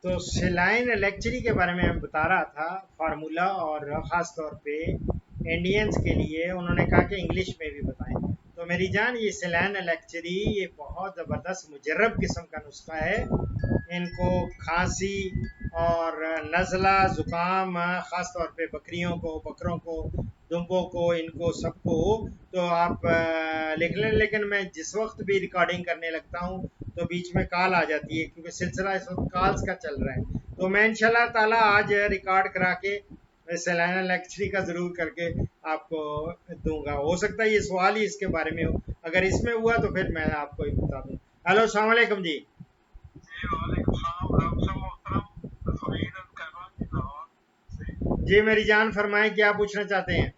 तो सेलाइन इलेक्ट्री के बारे में मैं बता रहा था, फार्मूला, और ख़ास तौर पे इंडियंस के लिए उन्होंने कहा कि इंग्लिश में भी बताएं। तो मेरी जान, ये सेलाइन इलेक्ट्री ये बहुत ज़बरदस्त मुजर्रब किस्म का नुस्खा है। इनको खांसी और नज़ला ज़ुकाम, ख़ास तौर पे बकरों को, दुम्बों को, इनको सबको, तो आप लिख लें। लेकिन मैं जिस वक्त भी रिकॉर्डिंग करने लगता हूँ तो बीच में कॉल आ जाती है, क्योंकि सिलसिला इस वक्त कॉल्स का चल रहा है। तो मैं इंशाल्लाह ताला आज रिकॉर्ड करा के सेलाना लेक्चरी का ज़रूर करके आपको दूंगा। हो सकता है ये सवाल ही इसके बारे में हो, अगर इसमें हुआ तो फिर मैं आपको ही बता दूँ। हेलो, अस्सलाम वालेकुम जी। जी मेरी जान, फरमाएं क्या पूछना चाहते हैं।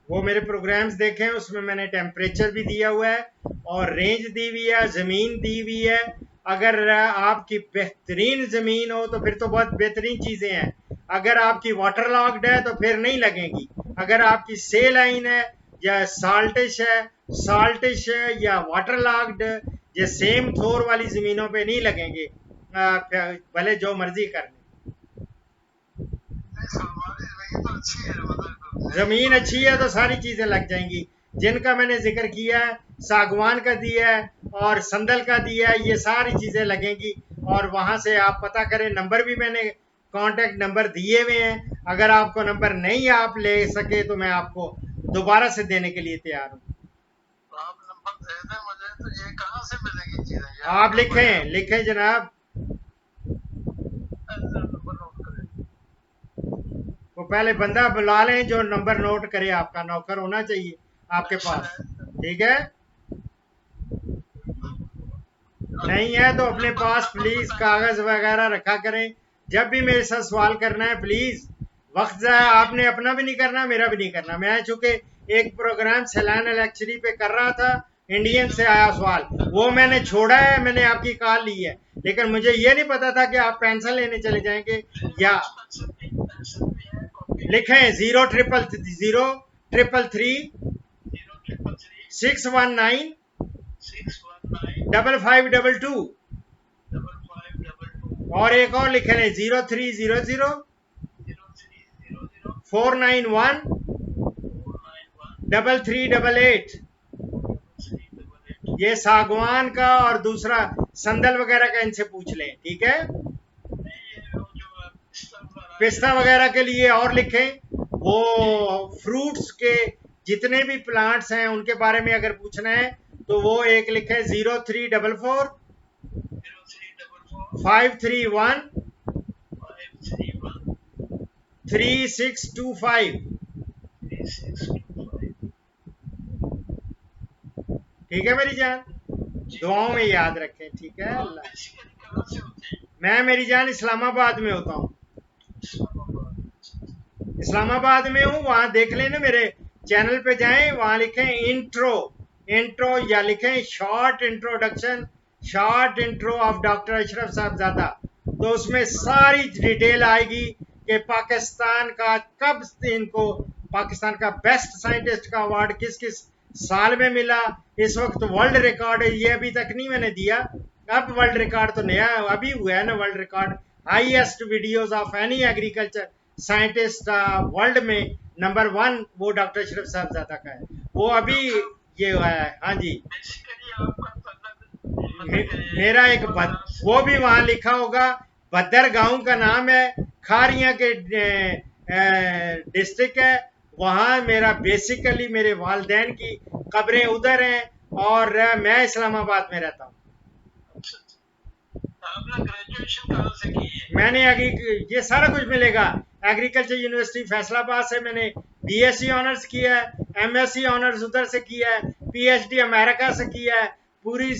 वो मेरे प्रोग्राम्स देखें, उसमें मैंने टेम्परेचर भी दिया हुआ है और रेंज दी हुई है, ज़मीन दी हुई है। अगर आपकी बेहतरीन ज़मीन हो तो फिर तो बहुत बेहतरीन चीज़ें हैं। अगर आपकी वाटर लॉक्ड है तो फिर नहीं लगेंगी। अगर आपकी से लाइन है या साल्टिश है या वाटर लॉक्ड, ये सेम थोर वाली ज़मीनों पे नहीं लगेंगे, भले जो मर्जी कर लें। जमीन अच्छी है तो सारी चीजें लग जाएंगी। जिनका मैंने जिक्र किया है, सागवान का दिया है और संदल का दिया है, ये सारी चीजें लगेंगी। और वहां से आप पता करें, नंबर भी मैंने कांटेक्ट नंबर दिए हुए हैं। अगर आपको नंबर नहीं आप ले सके तो मैं आपको दोबारा से देने के लिए तैयार हूँ। आप लिखें लिखें जनाब। वो पहले बंदा बुला लें जो नंबर नोट करे, आपका नौकर होना चाहिए आपके पास, ठीक है। नहीं है तो अपने पास प्लीज कागज वगैरह रखा करें। जब भी मेरे साथ सवाल करना है प्लीज, वक्त जाया आपने अपना भी नहीं करना, मेरा भी नहीं करना। मैं चूंकि एक प्रोग्राम सैलान इलेक्ट्री पे कर रहा था, इंडियन से आया सवाल, वो मैंने छोड़ा है, मैंने आपकी कॉल ली है। लेकिन मुझे ये नहीं पता था कि आप पेंसिल लेने चले जाएंगे। या लिखें 00033 619 5522। और एक और लिख लें 0300 491 3388। ये सागवान का और दूसरा संदल वगैरह का इनसे पूछ लें, ठीक है। पिस्ता वगैरह के लिए और लिखें, वो फ्रूट्स के जितने भी प्लांट्स हैं उनके बारे में अगर पूछना है तो वो एक लिखें 0344 531 3625। ठीक है मेरी जान, दुआओं में याद रखें, ठीक है। अल्लाह। मैं मेरी जान इस्लामाबाद में होता हूँ, इस्लामाबाद में हूँ। वहां देख लेना, मेरे चैनल पे जाएं, वहां लिखें इंट्रो इंट्रो या लिखें short introduction, short intro of doctor Ashraf Sahabzada. तो उसमें सारी डिटेल आएगी कि पाकिस्तान का कब इनको पाकिस्तान का बेस्ट साइंटिस्ट का अवार्ड किस किस साल में मिला। इस वक्त वर्ल्ड रिकॉर्ड ये अभी तक नहीं मैंने दिया, अब वर्ल्ड रिकॉर्ड तो नया अभी हुआ है ना। World record highest videos of any agriculture scientist world में नंबर 1 वो डॉक्टर अशरफ साहबजादा का है, वो अभी ये हुआ है। हाँ जी, मेरा एक वो भी वहां लिखा होगा, भद्दर गांव का नाम है, खारिया के डिस्ट्रिक्ट है। वहां मेरा बेसिकली मेरे वालदैन की कब्रें उधर हैं और मैं इस्लामाबाद में रहता हूँ। मैंने ये सारा कुछ मिलेगा। एग्रीकल्चर यूनिवर्सिटी फैसलाबाद से मैंने बीएससी ऑनर्स किया है, एमएससी ऑनर्स उधर से किया है, पीएचडी अमेरिका से किया है, पूरी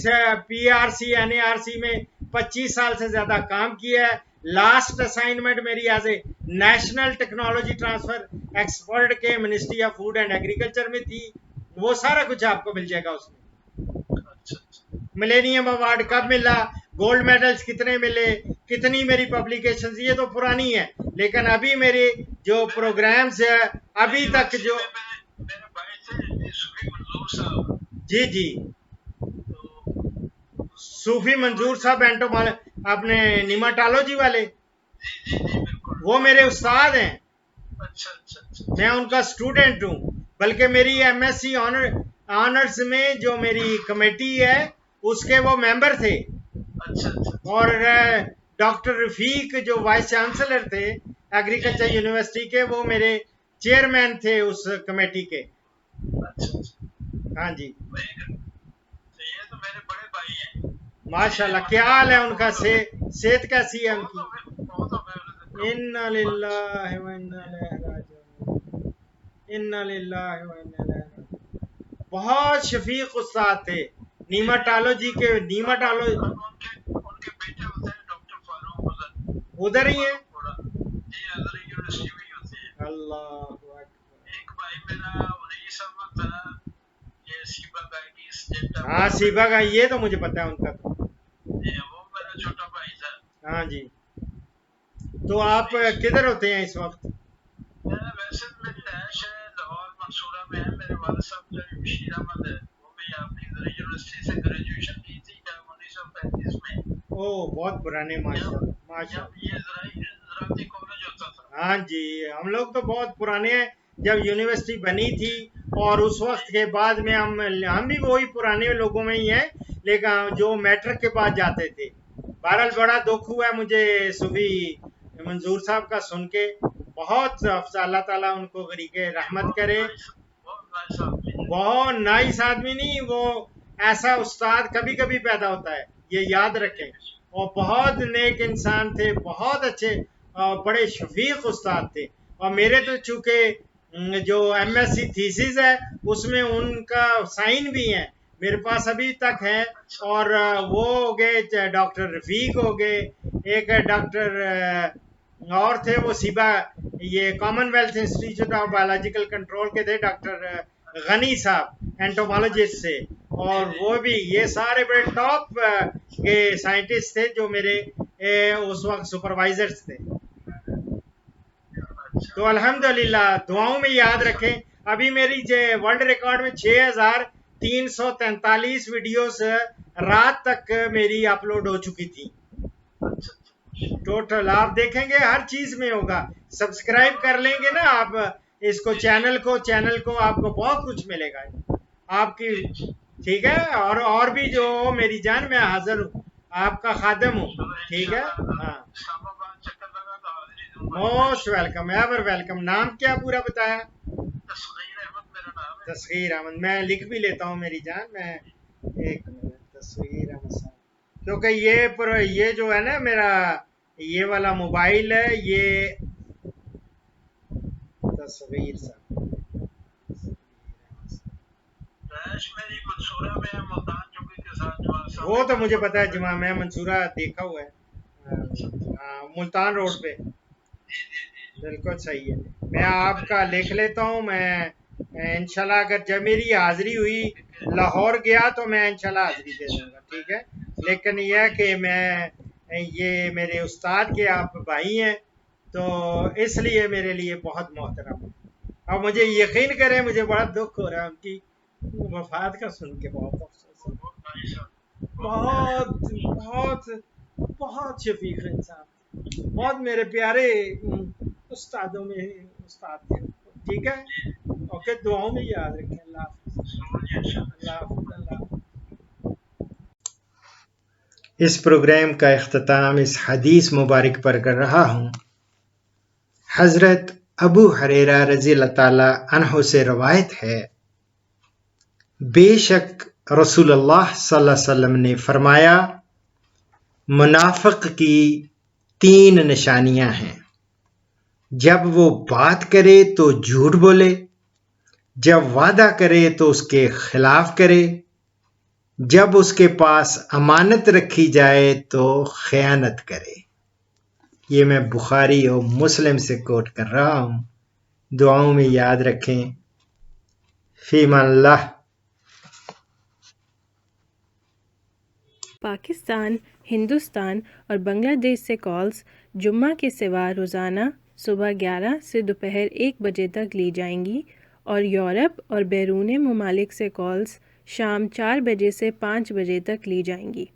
पीआरसी एनएआरसी में 25 साल से ज्यादा काम किया है। लास्ट असाइनमेंट मेरी as a national technology transfer expert के ministry of food and agriculture में थी। वो सारा कुछ आपको मिल जाएगा उसमें। मिलेनियम अवार्ड कब मिला, गोल्ड मेडल्स कितने मिले, कितनी मेरी पब्लिकेशंस, ये तो पुरानी है। लेकिन अभी मेरे जो प्रोग्राम्स है अभी तक जो मेरे भाई थे सूफी मंजूर साहब, जी जी सूफी मंजूर साहब एंटोमोल अपने निमाटोलॉजी वाले, जी बिल्कुल, वो मेरे उस्ताद हैं। अच्छा अच्छा अच्छा, मैं उनका स्टूडेंट हूँ, बल्कि मेरी एमएससी ऑनर्स में जो मेरी कमेटी है उसके वो मेंबर थे। अच्छा अच्छा, और डॉक्टर रफीक जो वाइस चांसलर थे एग्रीकल्चर यूनिवर्सिटी के, वो मेरे चेयरमैन थे उस कमेटी के। अच्छा अच्छा, हाँ जी, तो ये तो मेरे बड़े भाई हैं। माशाल्लाह। क्या हाल है उनका, सेहत कैसी है उनकी? बहुत हो गए, इन्ना लिल्लाहि व इन्ना इलैहि राजिऊन, इन्ना लिल्लाहि व इन्ना इलैहि राजिऊन। बहुत शफीक उस्ताद थे नीमाटोलॉजी के, नीमाटोलॉजी उनके बेटे होते हैं डॉक्टर फारूक उधर, उधर ही है। जी उधर यूनिवर्सिटी में ही होते हैं। अल्लाह, एक भाई मेरा उन्हीं सब था, ये सीबा डायबिटीज जेटा, हाँ सीबा का ये तो मुझे पता है उनका तो। वो मेरा छोटा भाई था। हाँ जी, तो आप किधर होते हैं इस वक्त? वैसे मेरी रहायश है लाहौर मंसूरा में है। मेरे वाले साहब जो बशीर अहमद है, वो भी आपकी इधर यूनिवर्सिटी से ग्रेजुएशन की थी 1935 में। ओ बहुत पुराने, माशाल्लाह जब माशाल्लाह। ये ज़राअती कॉलेज होता था। हाँ जी, हम लोग तो बहुत पुराने हैं, जब यूनिवर्सिटी बनी थी और उस वक्त के बाद में हम भी वही पुराने लोगों में ही हैं, लेकिन जो मैट्रिक के बाद जाते थे। बहरहाल बड़ा दुख हुआ है मुझे सुबह मंजूर साहब का सुन के। बहुत अल्लाह ताला उनको गरीके रहमत करे। बहुत नाइस आदमी थे। बहुत नाइस आदमी नहीं, वो ऐसा उस्ताद कभी कभी पैदा होता है, ये याद रखें। और बहुत नेक इंसान थे, बहुत अच्छे और बड़े शफीक उस्ताद थे। और मेरे तो चूंकि जो एमएससी थीसिस है उसमें उनका साइन भी है, मेरे पास अभी तक है। और वो हो गए डॉक्टर रफीक हो गए, एक डॉक्टर और थे वो सीबा, ये Commonwealth institute of biological control के थे, डॉक्टर गनी साहब एंटोमोलॉजिस्ट से। और वो भी ये सारे बड़े टॉप के साइंटिस्ट थे जो मेरे उस वक्त सुपरवाइजर्स थे। तो अल्हम्दुलिल्लाह दुआओं में याद रखें। अभी मेरी वर्ल्ड रिकॉर्ड में 6343 वीडियोस रात तक मेरी अपलोड हो चुकी थी टोटल। आप देखेंगे हर चीज में होगा, सब्सक्राइब कर लेंगे ना आप इसको, चैनल को आपको बहुत कुछ मिलेगा आपकी। ठीक है, और भी जो मेरी जान, मैं हाजिर हूँ, आपका खादम हूँ। ठीक है, हाँ, मोस्ट वेलकम, एवर वेलकम। नाम क्या पूरा बताया? तस्गीर अहमद। मैं लिख भी लेता हूँ मेरी जान, मैं एक मिनट, तस्गीर अहमद साहब, क्योंकि ये जो है ना मेरा ये वाला मोबाइल है, ये तस्वीर साहब वो तो मुझे पता है, जमा मैं मंसूरा देखा हुआ है, मुल्तान रोड पे। बिल्कुल सही है, मैं आपका लिख लेता हूँ। मैं इंशाल्लाह अगर जब मेरी हाजिरी हुई लाहौर गया तो मैं इंशाल्लाह हाजिरी दे दूंगा। ठीक है, लेकिन यह कि मैं ये मेरे उस्ताद के आप भाई हैं, तो इसलिए मेरे लिए बहुत मोहतरम है। अब मुझे यकीन करें, मुझे बड़ा दुख हो रहा है उनकी वफात का सुन के, बहुत अफसोस है। बहुत बहुत बहुत शफीक इंसान, बहुत मेरे प्यारे उस्तादों में उस्ताद थे। ठीक है, ओके, दुआओं में याद रखें। अल्लाह हाफ़िज़, अल्लाह हाफ़िज़, अल्लाह हाफ़िज़। इस प्रोग्राम का इख्तिताम इस हदीस मुबारक पर कर रहा हूँ। हज़रत अबू हुरैरा रज़ी अल्लाह ताला अन्हु से रवायत है, बेशक रसूलुल्लाह सल्लल्लाहु अलैहि वसल्लम ने फरमाया, मुनाफिक की 3 निशानियां हैं। जब वो बात करे तो झूठ बोले, जब वादा करे तो उसके खिलाफ करे, जब उसके पास अमानत रखी जाए तो खयानत करे। ये मैं बुखारी और मुस्लिम से कोट कर रहा हूं, दुआओं में याद रखें। फीमल्लाह। पाकिस्तान, हिंदुस्तान और बांग्लादेश से कॉल्स जुम्मा के सिवा रोज़ाना सुबह 11 से दोपहर 1 बजे तक ली जाएंगी और यूरोप और बैरून ममालिक से कॉल्स शाम 4 बजे से 5 बजे तक ली जाएंगी।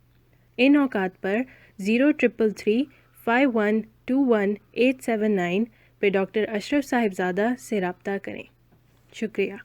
इन औकात पर 03335121 879 पे डॉक्टर अशरफ साहिबजादा से रब्ता करें। शुक्रिया।